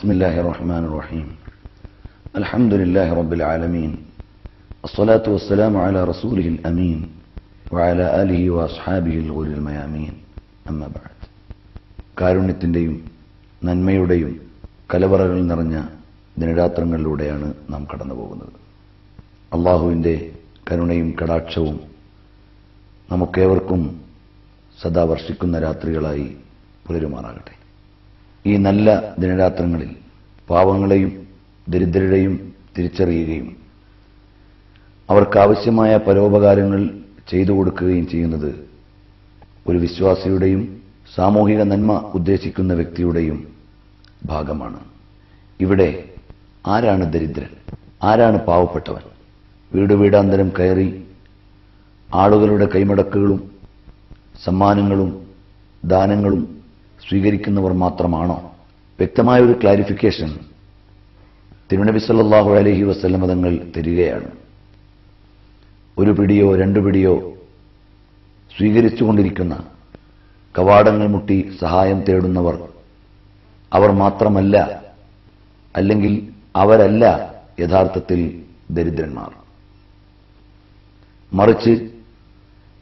بسم الله الرحمن الرحيم الحمد لله رب العالمين الصلاة والسلام على رسوله الأمين وعلى آله وأصحابه الغر الميامين أما بعد കാരുണ്യത്തിന്റെയും നന്മയുടെയും കലവറകൾ നിറഞ്ഞ ദിനരാത്രങ്ങളിലൂടെയാണ് നാം കടന്നുപോകുന്നത്. അല്ലാഹുവിന്റെ കരുണയും കടാക്ഷവും നമുക്കേവർക്കും സദാ വർഷിക്കുന്ന രാത്രികളായി പുലരുമാറാകട്ടെ. ഈ നല്ല ദിനരാത്രങ്ങളിൽ പാവങ്ങളെയും ദരിദ്രരെയും തിരിച്ചറിയുകയും അവർക്കാവശ്യമായ പരോപകാരങ്ങൾ ചെയ്തു കൊടുക്കുകയും ചെയ്യുന്നത് ഒരു വിശ്വാസിയുടെയും സാമൂഹിക നന്മ ഉദ്ദേശിക്കുന്ന വ്യക്തിയുടെയും ഭാഗമാണ്. ഇവിടെ ആരാണ് ദരിദ്രൻ, ആരാണ് പാവപ്പെട്ടവൻ? വീട് വീടാന്തരം കയറി ആളുകളുടെ കൈമടക്കുകളും സമ്മാനങ്ങളും ദാനങ്ങളും സ്വീകരിക്കുന്നവർ മാത്രമാണോ? വ്യക്തമായ ഒരു ക്ലാരിഫിക്കേഷൻ തിരുനബി സല്ലല്ലാഹു അലൈഹി വസല്ലം തങ്ങൾ തരികയാണ്. ഒരു പിടിയോ രണ്ടു പിടിയോ സ്വീകരിച്ചുകൊണ്ടിരിക്കുന്ന, കവാടങ്ങൾ മുട്ടി സഹായം തേടുന്നവർ അവർ മാത്രമല്ല, അല്ലെങ്കിൽ അവരല്ല യഥാർത്ഥത്തിൽ ദരിദ്രന്മാർ. മറിച്ച്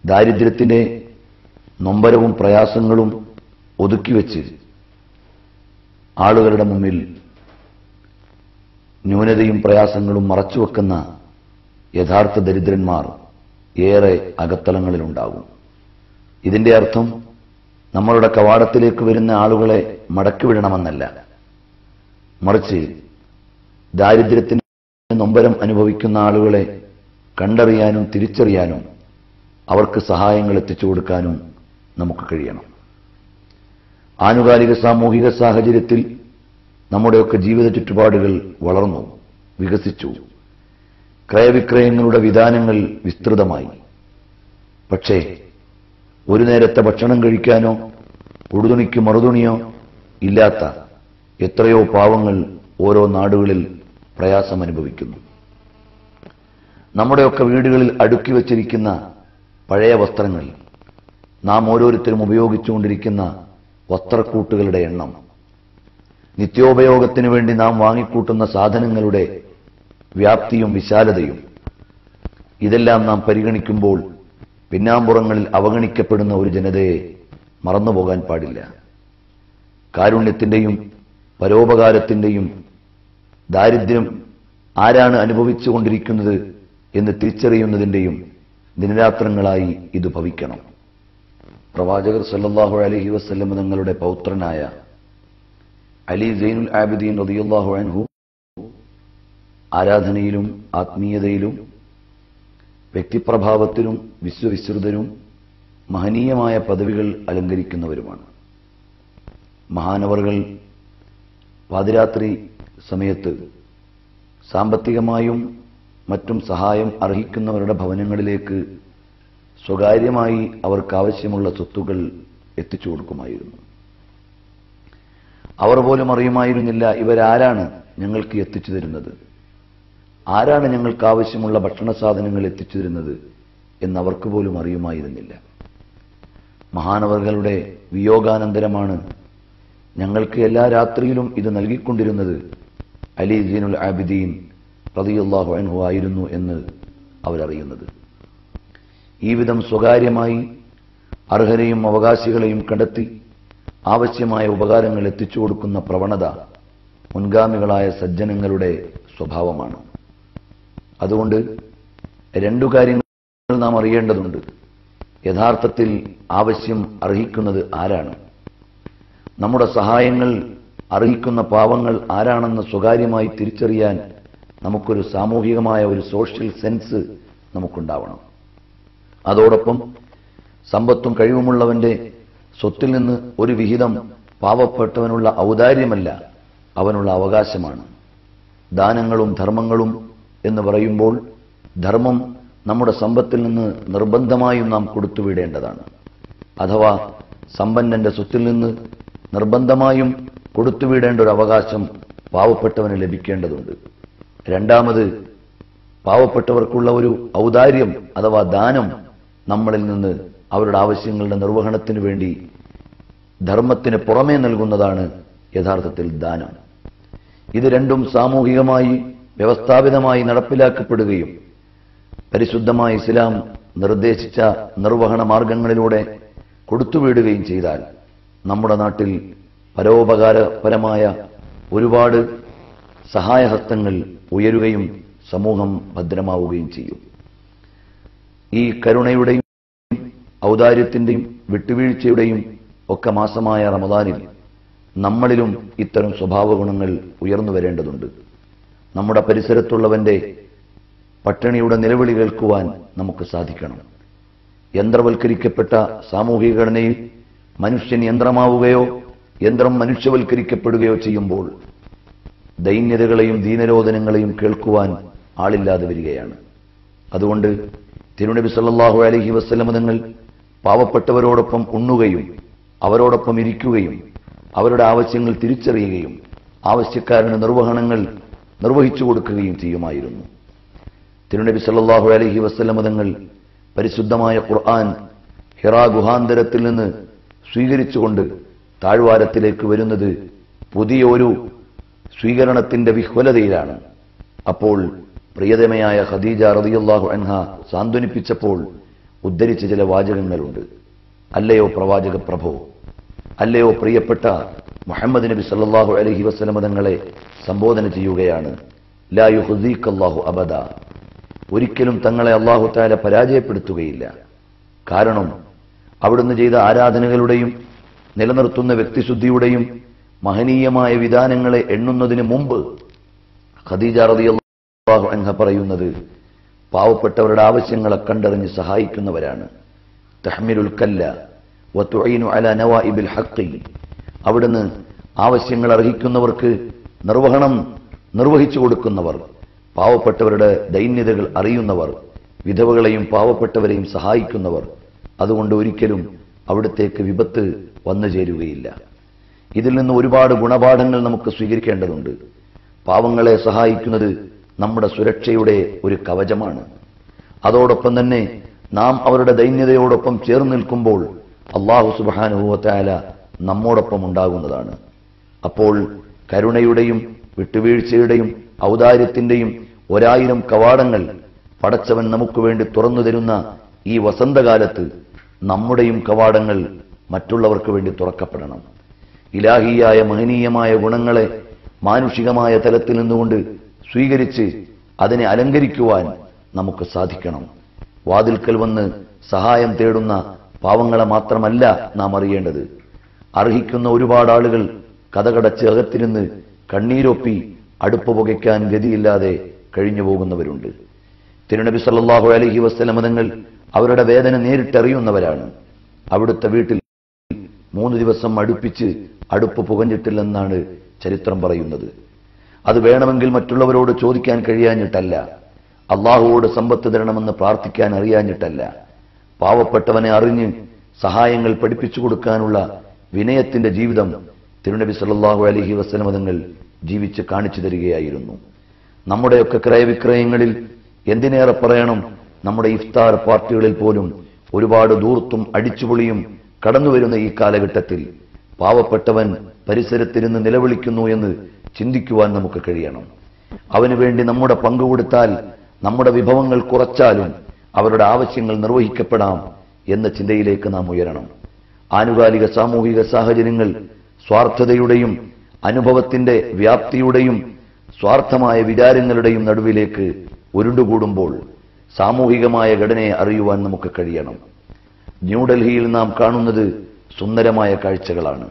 ദാരിദ്ര്യത്തിന്റെ നൊമ്പരവും പ്രയാസങ്ങളും ഒതുക്കിവെച്ച് ആളുകളുടെ മുമ്പിൽ ന്യൂനതയും പ്രയാസങ്ങളും മറച്ചുവെക്കുന്ന യഥാർത്ഥ ദരിദ്രന്മാർ ഏറെ അകത്തളങ്ങളിലുണ്ടാകും. ഇതിന്റെ അർത്ഥം നമ്മളുടെ കവാടത്തിലേക്ക് വരുന്ന ആളുകളെ മടക്കിവിടണമെന്നല്ല, മറിച്ച് ദാരിദ്ര്യത്തിന്റെ നൊമ്പരം അനുഭവിക്കുന്ന ആളുകളെ കണ്ടറിയാനും തിരിച്ചറിയാനും അവർക്ക് സഹായങ്ങൾ എത്തിച്ചു കൊടുക്കാനും നമുക്ക് കഴിയണം. ആനുകാലിക സാമൂഹിക സാഹചര്യത്തിൽ നമ്മുടെയൊക്കെ ജീവിത ചുറ്റുപാടുകൾ വളർന്നു വികസിച്ചു. ക്രയവിക്രയങ്ങളുടെ വിധാനങ്ങൾ വിസ്തൃതമായി. പക്ഷേ ഒരു നേരത്തെ ഭക്ഷണം കഴിക്കാനോ ഉടുതുണിക്ക് മറുതുണിയോ ഇല്ലാത്ത എത്രയോ പാവങ്ങൾ ഓരോ നാടുകളിൽ പ്രയാസം അനുഭവിക്കുന്നു. നമ്മുടെയൊക്കെ വീടുകളിൽ അടുക്കി വച്ചിരിക്കുന്ന പഴയ വസ്ത്രങ്ങൾ, നാം ഓരോരുത്തരും ഉപയോഗിച്ചുകൊണ്ടിരിക്കുന്ന വസ്ത്രക്കൂട്ടുകളുടെ എണ്ണം, നിത്യോപയോഗത്തിനു വേണ്ടി നാം വാങ്ങിക്കൂട്ടുന്ന സാധനങ്ങളുടെ വ്യാപ്തിയും വിശാലതയും, ഇതെല്ലാം നാം പരിഗണിക്കുമ്പോൾ പിന്നാമ്പുറങ്ങളിൽ അവഗണിക്കപ്പെടുന്ന ഒരു ജനതയെ മറന്നുപോകാൻ പാടില്ല. കാരുണ്യത്തിന്റെയും പരോപകാരത്തിന്റെയും ദാരിദ്ര്യം ആരാണ് അനുഭവിച്ചുകൊണ്ടിരിക്കുന്നത് എന്ന് തിരിച്ചറിയുന്നതിന്റെയും ദിനരാത്രങ്ങളായി ഇത് ഭവിക്കണം. പ്രവാചകർ സല്ലല്ലാഹു അലൈഹി വസല്ലം തങ്ങളുടെ പൗത്രനായ അലി സൈനുൽ ആബിദീൻ റളിയല്ലാഹു അൻഹു ആരാധനയിലും ആത്മീയതയിലും വ്യക്തിപ്രഭാവത്തിലും വിശ്വവിശ്രുതരും മഹനീയമായ പദവികൾ അലങ്കരിക്കുന്നവരുമാണ്. മഹാനവറുകൾ പാതിരാത്രി സമയത്ത് സാമ്പത്തികമായും മറ്റും സഹായം അർഹിക്കുന്നവരുടെ ഭവനങ്ങളിലേക്ക് സ്വകാര്യമായി അവർക്കാവശ്യമുള്ള സ്വത്തുകൾ എത്തിച്ചു കൊടുക്കുമായിരുന്നു. അവർ പോലും അറിയുമായിരുന്നില്ല ഇവരാരാണ് ഞങ്ങൾക്ക് എത്തിച്ചു തരുന്നത്, ആരാണ് ഞങ്ങൾക്ക് ആവശ്യമുള്ള ഭക്ഷണ സാധനങ്ങൾ എത്തിച്ചു തരുന്നത് എന്നവർക്ക് പോലും അറിയുമായിരുന്നില്ല. മഹാനവറുകളുടെ വിയോഗാനന്തരമാണ് ഞങ്ങൾക്ക് എല്ലാ രാത്രിയിലും ഇത് നൽകിക്കൊണ്ടിരുന്നത് അലി സൈനുൽ ആബിദീൻ റളിയല്ലാഹു അൻഹു ആയിരുന്നു എന്ന് അവരറിയുന്നത്. ഈ വിധം സ്വകാര്യമായി അർഹരെയും അവകാശികളെയും കണ്ടെത്തി ആവശ്യമായ ഉപകാരങ്ങൾ എത്തിച്ചു കൊടുക്കുന്ന പ്രവണത മുൻഗാമികളായ സജ്ജനങ്ങളുടെ സ്വഭാവമാണ്. അതുകൊണ്ട് രണ്ടു കാര്യങ്ങൾ നാം അറിയേണ്ടതുണ്ട്. യഥാർത്ഥത്തിൽ ആവശ്യം അർഹിക്കുന്നത് ആരാണ്, നമ്മുടെ സഹായങ്ങൾ അർഹിക്കുന്ന പാവങ്ങൾ ആരാണെന്ന് സ്വകാര്യമായി തിരിച്ചറിയാൻ നമുക്കൊരു സാമൂഹികമായ ഒരു സോഷ്യൽ സെൻസ് നമുക്കുണ്ടാവണം. അതോടൊപ്പം സമ്പത്തും കഴിവുമുള്ളവന്റെ സ്വത്തിൽ നിന്ന് ഒരു വിഹിതം പാവപ്പെട്ടവനുള്ള ഔദാര്യമല്ല, അവനുള്ള അവകാശമാണ്. ദാനങ്ങളും ധർമ്മങ്ങളും എന്ന് പറയുമ്പോൾ ധർമ്മം നമ്മുടെ സമ്പത്തിൽ നിന്ന് നിർബന്ധമായും നാം കൊടുത്തുവിടേണ്ടതാണ്. അഥവാ സമ്പന്നന്റെ സ്വത്തിൽ നിന്ന് നിർബന്ധമായും കൊടുത്തുവിടേണ്ട ഒരു അവകാശം പാവപ്പെട്ടവന് ലഭിക്കേണ്ടതുണ്ട്. രണ്ടാമത്, പാവപ്പെട്ടവർക്കുള്ള ഒരു ഔദാര്യം അഥവാ ദാനം നമ്മളിൽ നിന്ന് അവരുടെ ആവശ്യങ്ങളുടെ നിർവഹണത്തിന് വേണ്ടി ധർമ്മത്തിന് പുറമേ നൽകുന്നതാണ് യഥാർത്ഥത്തിൽ ദാനം. ഇത് രണ്ടും സാമൂഹികമായി വ്യവസ്ഥാപിതമായി നടപ്പിലാക്കപ്പെടുകയും പരിശുദ്ധമായ ഇസ്ലാം നിർദ്ദേശിച്ച നിർവഹണ മാർഗങ്ങളിലൂടെ കൊടുത്തുവിടുകയും ചെയ്താൽ നമ്മുടെ നാട്ടിൽ പരോപകാരപരമായ ഒരുപാട് സഹായഹസ്തങ്ങൾ ഉയരുകയും സമൂഹം ഭദ്രമാവുകയും ചെയ്യും. ഈ കരുണയുടെയും ഔദാര്യത്തിന്റെയും വിട്ടുവീഴ്ചയുടെയും ഒക്കെ മാസമായ റമദാനിൽ നമ്മളിലും ഇത്തരം സ്വഭാവ ഗുണങ്ങൾ ഉയർന്നു വരേണ്ടതുണ്ട്. നമ്മുടെ പരിസരത്തുള്ളവന്റെ പട്ടിണിയുടെ നിലവിളി കേൾക്കുവാൻ നമുക്ക് സാധിക്കണം. യന്ത്രവൽക്കരിക്കപ്പെട്ട സാമൂഹിക ഘടനയിൽ മനുഷ്യൻ യന്ത്രമാവുകയോ യന്ത്രം മനുഷ്യവൽക്കരിക്കപ്പെടുകയോ ചെയ്യുമ്പോൾ ദൈന്യതകളെയും ദീനരോധനങ്ങളെയും കേൾക്കുവാൻ ആളില്ലാതെ വരികയാണ്. അതുകൊണ്ട് തിരുനബി സല്ലല്ലാഹു അലൈഹി വസല്ലം തങ്ങൾ പാവപ്പെട്ടവരോടൊപ്പം ഉണ്ണുകയും അവരോടൊപ്പം ഇരിക്കുകയും അവരുടെ ആവശ്യങ്ങൾ തിരിച്ചറിയുകയും ആവശ്യക്കാരന് നിർവഹണങ്ങൾ നിർവഹിച്ചു കൊടുക്കുകയും ചെയ്യുമായിരുന്നു. തിരുനബി സല്ലല്ലാഹു അലൈഹി വസല്ലം തങ്ങൾ പരിശുദ്ധമായ ഖുർആൻ ഹിറാ ഗുഹാന്തരത്തിൽ നിന്ന് സ്വീകരിച്ചുകൊണ്ട് താഴ്വാരത്തിലേക്ക് വരുന്നത് പുതിയ ഒരു സ്വീകരണത്തിന്റെ വിഹ്വലതയിലാണ്. അപ്പോൾ പ്രിയതമയായ ഖദീജ റളിയല്ലാഹു അൻഹ സാന്ത്വനിപ്പിച്ചപ്പോൾ ഉദ്ധരിച്ച ചില വാചകങ്ങളുണ്ട്. അല്ലയോ പ്രവാചക പ്രഭോ, അല്ലയോ പ്രിയപ്പെട്ട മുഹമ്മദ് നബി സല്ലല്ലാഹു അലൈഹി വസല്ലം തങ്ങളെ സംബോധന ചെയ്യുകയാണ്. ലാ യുഖ്സീകല്ലാഹു അബദ, ഒരിക്കലും തങ്ങളെ അല്ലാഹു തആല പരാജയപ്പെടുത്തുകയില്ല. കാരണം അവിടുന്ന് ചെയ്ത ആരാധനകളുടെയും നിലനിർത്തുന്ന വ്യക്തിശുദ്ധിയുടെയും മഹനീയമായ വിധാനങ്ങളെ എണ്ണുന്നതിന് മുമ്പ് ഖദീജ റളിയല്ലാഹു അൻഹ പറയുന്നത് പാവപ്പെട്ടവരുടെ ആവശ്യങ്ങളെ കണ്ടറിഞ്ഞ് സഹായിക്കുന്നവരാണ്. തഹ്മിലുൽ കല്ല വതുഈനു അലാ നവാഇബിൽ ഹഖ്, അവിടുന്ന് ആവശ്യങ്ങൾ അർഹിക്കുന്നവർക്ക് നിർവഹണം നിർവഹിച്ചു കൊടുക്കുന്നവർ, പാവപ്പെട്ടവരുടെ ദൈന്യതകൾ അറിയുന്നവർ, വിധവകളെയും പാവപ്പെട്ടവരെയും സഹായിക്കുന്നവർ. അതുകൊണ്ട് ഒരിക്കലും അവിടത്തേക്ക് വിപത്ത് വന്നു ചേരുകയില്ല. ഇതിൽ നിന്ന് ഒരുപാട് ഗുണപാഠങ്ങൾ നമുക്ക് സ്വീകരിക്കേണ്ടതുണ്ട്. പാവങ്ങളെ സഹായിക്കുന്നത് നമ്മുടെ സുരക്ഷയുടെ ഒരു കവചമാണ്. അതോടൊപ്പം തന്നെ നാം അവരുടെ ദൈന്യതയോടൊപ്പം ചേർന്ന് നിൽക്കുമ്പോൾ അല്ലാഹു സുബ്ഹാനഹു വ തആല നമ്മോടൊപ്പം ഉണ്ടാകുന്നതാണ്. അപ്പോൾ കരുണയുടെയും വിട്ടുവീഴ്ചയുടെയും ഔദാര്യത്തിന്റെയും 1000 കവാടങ്ങൾ പടച്ചവൻ നമുക്ക് വേണ്ടി തുറന്നു തരുന്ന ഈ വസന്തകാലത്ത് നമ്മുടെയും കവാടങ്ങൾ മറ്റുള്ളവർക്ക് വേണ്ടി തുറക്കപ്പെടണം. ഇലാഹിയായ മഹനീയമായ ഗുണങ്ങളെ മാനുഷികമായ തലത്തിൽ നിന്നുകൊണ്ട് സ്വീകരിച്ച് അതിനെ അലങ്കരിക്കുവാൻ നമുക്ക് സാധിക്കണം. വാതിൽക്കൽ വന്ന് സഹായം തേടുന്ന പാവങ്ങളെ മാത്രമല്ല നാം അറിയേണ്ടത്. അർഹിക്കുന്ന ഒരുപാട് ആളുകൾ കതകടച്ച് അകത്തിരുന്ന് കണ്ണീരൊപ്പി അടുപ്പ് പുകയ്ക്കാൻ ഗതിയില്ലാതെ കഴിഞ്ഞു പോകുന്നവരുണ്ട്. തിരുനബി സല്ലല്ലാഹു അലൈഹി വസല്ലം തങ്ങൾ അവരുടെ വേദന നേരിട്ടറിയുന്നവരാണ്. അവിടുത്തെ വീട്ടിൽ 3 ദിവസം അടുപ്പിച്ച് അടുപ്പ് പുകഞ്ഞിട്ടില്ലെന്നാണ് ചരിത്രം പറയുന്നത്. അത് വേണമെങ്കിൽ മറ്റുള്ളവരോട് ചോദിക്കാൻ കഴിയാഞ്ഞിട്ടല്ല, അള്ളാഹുവോട് സമ്പത്ത് തരണമെന്ന് പ്രാർത്ഥിക്കാൻ അറിയാഞ്ഞിട്ടല്ല, പാവപ്പെട്ടവനെ അറിഞ്ഞ് സഹായങ്ങൾ പഠിപ്പിച്ചു കൊടുക്കാനുള്ള വിനയത്തിന്റെ ജീവിതം തിരുനബി സല്ലല്ലാഹു അലൈഹി വസല്ലം തങ്ങൾ ജീവിച്ച് കാണിച്ചു തരികയായിരുന്നു. നമ്മുടെയൊക്കെ ക്രയവിക്രയങ്ങളിൽ എന്തിനേറെ പറയണം, നമ്മുടെ ഇഫ്താർ പാർട്ടികളിൽ പോലും ഒരുപാട് ദൂർത്തും അടിച്ചുപൊളിയും കടന്നുവരുന്ന ഈ കാലഘട്ടത്തിൽ പാവപ്പെട്ടവൻ പരിസരത്തിരുന്ന് നിലവിളിക്കുന്നു എന്ന് ചിന്തിക്കുവാൻ നമുക്ക് കഴിയണം. അവന് വേണ്ടി നമ്മുടെ പങ്ക് കൊടുത്താൽ, നമ്മുടെ വിഭവങ്ങൾ കുറച്ചാലും അവരുടെ ആവശ്യങ്ങൾ നിർവഹിക്കപ്പെടാം എന്ന ചിന്തയിലേക്ക് നാം ഉയരണം. ആനുകാലിക സാമൂഹിക സാഹചര്യങ്ങൾ സ്വാർത്ഥതയുടെയും അനുഭവത്തിന്റെ വ്യാപ്തിയുടെയും സ്വാർത്ഥമായ വിചാരങ്ങളുടെയും നടുവിലേക്ക് ഉരുണ്ടുകൂടുമ്പോൾ സാമൂഹികമായ ഘടനയെ അറിയുവാൻ നമുക്ക് കഴിയണം. ന്യൂഡൽഹിയിൽ നാം കാണുന്നത് സുന്ദരമായ കാഴ്ചകളാണ്.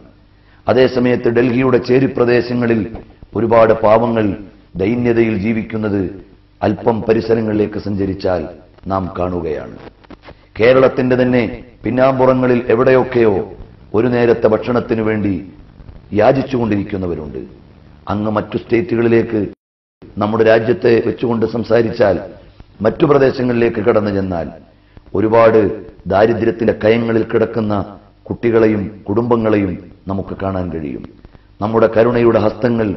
അതേസമയത്ത് ഡൽഹിയുടെ ചേരിപ്രദേശങ്ങളിൽ ഒരുപാട് പാവങ്ങൾ ദൈന്യതയിൽ ജീവിക്കുന്നത് അല്പം പരിസരങ്ങളിലേക്ക് സഞ്ചരിച്ചാൽ നാം കാണുകയാണ്. കേരളത്തിന്റെ തന്നെ പിന്നാമ്പുറങ്ങളിൽ എവിടെയൊക്കെയോ ഒരു നേരത്തെ ഭക്ഷണത്തിനു വേണ്ടി യാചിച്ചുകൊണ്ടിരിക്കുന്നവരുണ്ട്. അങ്ങ് മറ്റു സ്റ്റേറ്റുകളിലേക്ക് നമ്മുടെ രാജ്യത്തെ വെച്ചുകൊണ്ട് സംസാരിച്ചാൽ, മറ്റു പ്രദേശങ്ങളിലേക്ക് കടന്നു ചെന്നാൽ ഒരുപാട് ദാരിദ്ര്യത്തിന്റെ കയങ്ങളിൽ കിടക്കുന്ന കുട്ടികളെയും കുടുംബങ്ങളെയും നമുക്ക് കാണാൻ കഴിയും. നമ്മുടെ കരുണയുടെ ഹസ്തങ്ങൾ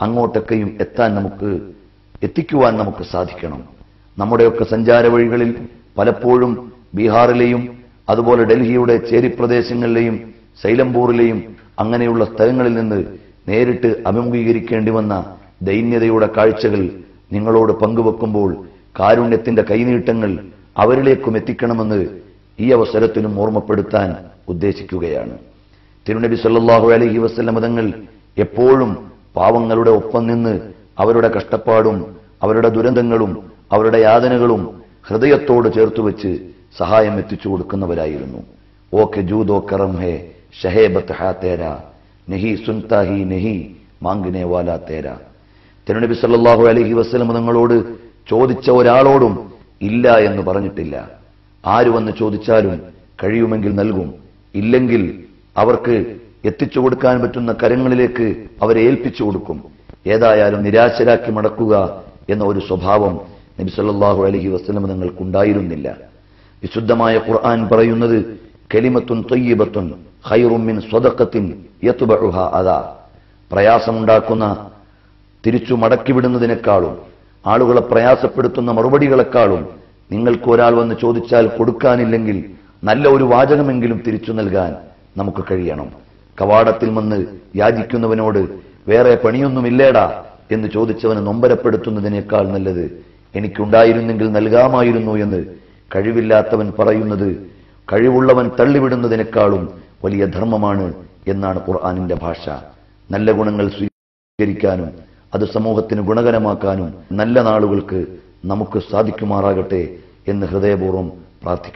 അങ്ങോട്ടൊക്കെയും എത്തിക്കുവാൻ നമുക്ക് സാധിക്കണം. നമ്മുടെയൊക്കെ സഞ്ചാര വഴികളിൽ പലപ്പോഴും ബീഹാറിലെയും അതുപോലെ ഡൽഹിയുടെ ചേരിപ്രദേശങ്ങളിലെയും സൈലംപൂറിലെയും അങ്ങനെയുള്ള സ്ഥലങ്ങളിൽ നിന്ന് നേരിട്ട് അഭിമുഖീകരിക്കേണ്ടി വന്ന ദൈന്യതയുടെ കാഴ്ചകൾ നിങ്ങളോട് പങ്കുവെക്കുമ്പോൾ കാരുണ്യത്തിന്റെ കൈനീട്ടങ്ങൾ അവരിലേക്കും എത്തിക്കണമെന്ന് ഈ അവസരത്തിനും ഓർമ്മപ്പെടുത്താൻ ഉദ്ദേശിക്കുകയാണ്. തിരുനബി സല്ലല്ലാഹു അലൈഹി വസല്ലം തങ്ങൾ എപ്പോഴും പാവങ്ങളുടെ ഒപ്പം നിന്ന് അവരുടെ കഷ്ടപ്പാടും അവരുടെ ദുരന്തങ്ങളും അവരുടെ യാതനകളും ഹൃദയത്തോട് ചേർത്തുവെച്ച് സഹായം എത്തിച്ചു കൊടുക്കുന്നവരായിരുന്നു. ഓക്കെ ജൂദോ കറം ഹേ ഷഹേബത്ത് ഹാ തേരാ നഹി സുൻതാ ഹി നഹി മാംഗനെ വാലാ തേരാ. തിരുനബി സല്ലല്ലാഹു അലൈഹി വസല്ലം തങ്ങളോട് ചോദിച്ച ഒരാളോടും ഇല്ല എന്ന് പറഞ്ഞിട്ടില്ല. ആര് വന്ന് ചോദിച്ചാലും കഴിയുമെങ്കിൽ നൽകും, ഇല്ലെങ്കിൽ അവർക്ക് എത്തിച്ചു കൊടുക്കാൻ പറ്റുന്ന കരങ്ങളിലേക്ക് അവരെ ഏൽപ്പിച്ചു കൊടുക്കും. ഏതായാലും നിരാശരാക്കി മടക്കുക എന്ന ഒരു സ്വഭാവം നബി സല്ലല്ലാഹു അലൈഹി വസല്ലം തങ്ങൾക്കുണ്ടായിരുന്നില്ല. വിശുദ്ധമായ ഖുർആൻ പറയുന്നത് കലിമത്തുൻ ത്വയ്യിബത്തുൻ ഖൈറും മിൻ സ്വദഖത്തിൻ യത്ബഉഹാ അദാ. പ്രയാസമുണ്ടാക്കുന്ന തിരിച്ചു മടക്കിവിടുന്നതിനേക്കാളും ആളുകളെ പ്രയാസപ്പെടുത്തുന്ന മറുപടികളെക്കാളും നിങ്ങൾക്ക് ഒരാൾ വന്ന് ചോദിച്ചാൽ കൊടുക്കാനില്ലെങ്കിൽ നല്ല ഒരു വാചകമെങ്കിലും തിരിച്ചു നൽകാൻ നമുക്ക് കഴിയണം. കവാടത്തിൽ വന്ന് യാചിക്കുന്നവനോട് വേറെ പണിയൊന്നുമില്ലേടാ എന്ന് ചോദിച്ചവനെ നൊമ്പരപ്പെടുത്തുന്നതിനേക്കാൾ നല്ലത് എനിക്കുണ്ടായിരുന്നെങ്കിൽ നൽകാമായിരുന്നു എന്ന് കഴിവില്ലാത്തവൻ പറയുന്നത് കഴിവുള്ളവൻ തള്ളിവിടുന്നതിനേക്കാളും വലിയ ധർമ്മമാണ് എന്നാണ് ഖുർആനിന്റെ ഭാഷ. നല്ല ഗുണങ്ങൾ സ്വീകരിക്കാനും അത് സമൂഹത്തിന് ഗുണകരമാക്കാനും നല്ല നാളുകൾക്ക് നമുക്ക് സാധിക്കുമാറാകട്ടെ എന്ന് ഹൃദയപൂർവ്വം പ്രാർത്ഥിക്കുന്നു.